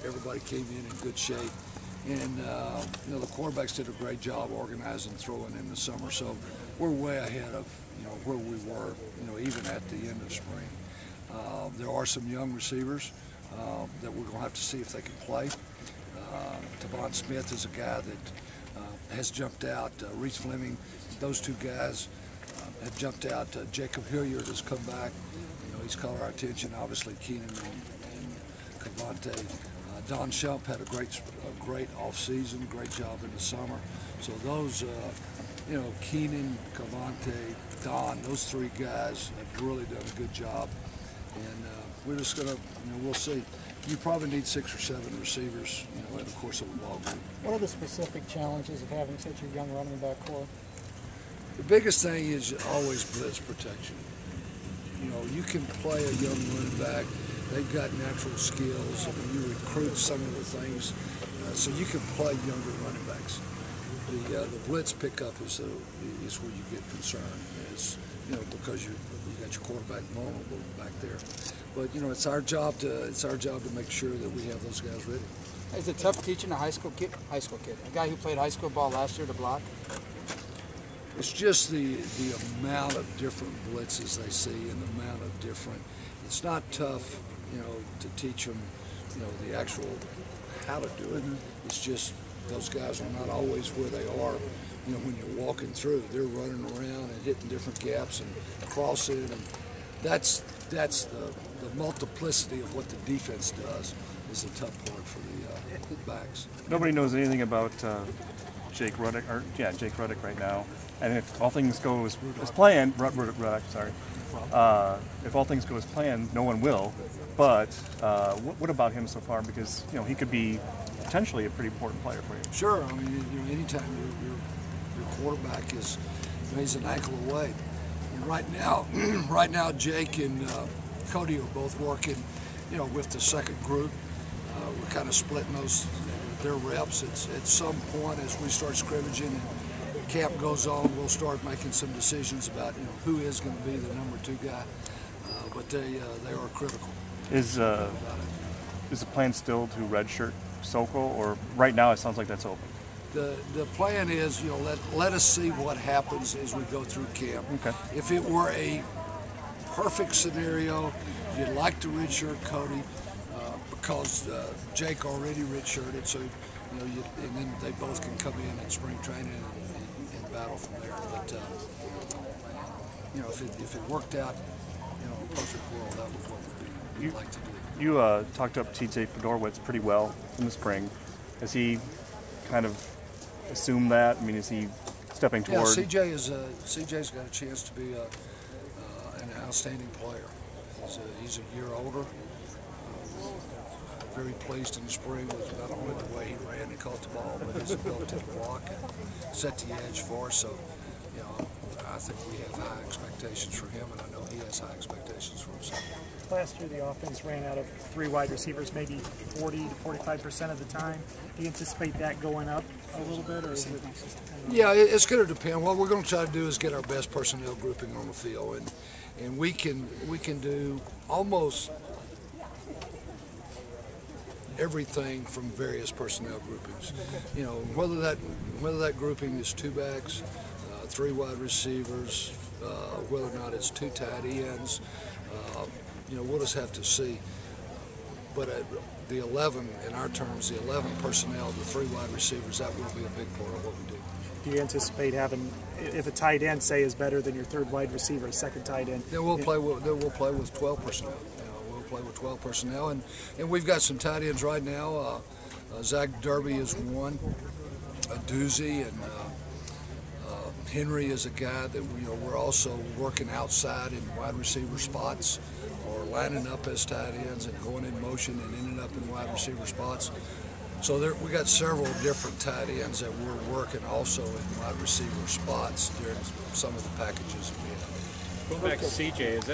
everybody came in good shape. And you know, the quarterbacks did a great job organizing, throwing in the summer. So we're way ahead of where we were, even at the end of spring. There are some young receivers that we're going to have to see if they can play. Tavon Smith is a guy that has jumped out. Reese Fleming, those two guys have jumped out. Jacob Hilliard has come back. He's caught our attention. Obviously, Keenan and Cavante. Don Shump had a great off-season, great job in the summer. So those, Keenan, Cavante, Don, those three guys have really done a good job. And we're just gonna, we'll see. You probably need 6 or 7 receivers, in the course of a ball game. What are the specific challenges of having such a young running back core? The biggest thing is always blitz protection. You can play a young running back. They've got natural skills. You recruit some of the things, so you can play younger running backs. The blitz pickup is where you get concerned, because you got your quarterback vulnerable back there. But it's our job to make sure that we have those guys ready. Is it tough teaching a high school kid, a guy who played high school ball last year, to block? It's just the amount of different blitzes they see and the amount of different. It's not tough, to teach them, the actual how to do it. It's just those guys are not always where they are. When you're walking through, they're running around and hitting different gaps and crossing, and that's the multiplicity of what the defense does is the tough part for the backs. Nobody knows anything about Jake Rudock, Jake Rudock right now. And if all things go as planned, Rudock, sorry. If all things go as planned, no one will. But what about him so far? Because he could be potentially a pretty important player for you. Sure. I mean, anytime your quarterback he's an ankle away. And right now, Jake and Cody are both working, with the second group. We're kind of splitting their reps. At some point, as we start scrimmaging and camp goes on, we'll start making some decisions about who is going to be the number 2 guy. But they are critical. Is the plan still to redshirt Sokol, or right now it sounds like that's open? The plan is, let us see what happens as we go through camp. Okay. If it were a perfect scenario, you'd like to redshirt Cody because Jake already redshirted, so and then they both can come in at spring training and battle from there. But if it worked out, a perfect world, that was what we'd like to do. You talked up TJ Fedorowicz pretty well in the spring. Has he kind of assumed that? I mean, is he stepping toward? Yeah, CJ's got a chance to be an outstanding player. He's a year older. Very pleased in the spring with not only the way he ran and caught the ball, but his ability to block and set the edge for us. So, I think we have high expectations for him, and I know he has high expectations for himself. Last year, the offense ran out of 3 wide receivers maybe 40 to 45% of the time. Do you anticipate that going up a little bit, or is it? Yeah, it's going to depend. What we're going to try to do is get our best personnel grouping on the field, and we can do almost everything from various personnel groupings. Whether that grouping is 2 backs, 3 wide receivers, whether or not it's 2 tight ends, we'll just have to see. But the 11, in our terms, the 11 personnel, the 3 wide receivers, that will be a big part of what we do. Do you anticipate having, if a tight end, say, is better than your 3rd wide receiver, a 2nd tight end? Then we'll play with 12 personnel. We'll play with 12 personnel, and we've got some tight ends right now. Zach Derby is one, a doozy, and Henry is a guy that we're also working outside in wide receiver spots, or lining up as tight ends and going in motion and ending up in wide receiver spots. So we got several different tight ends that we're working also in wide receiver spots during some of the packages that we have. Going back to CJ, is that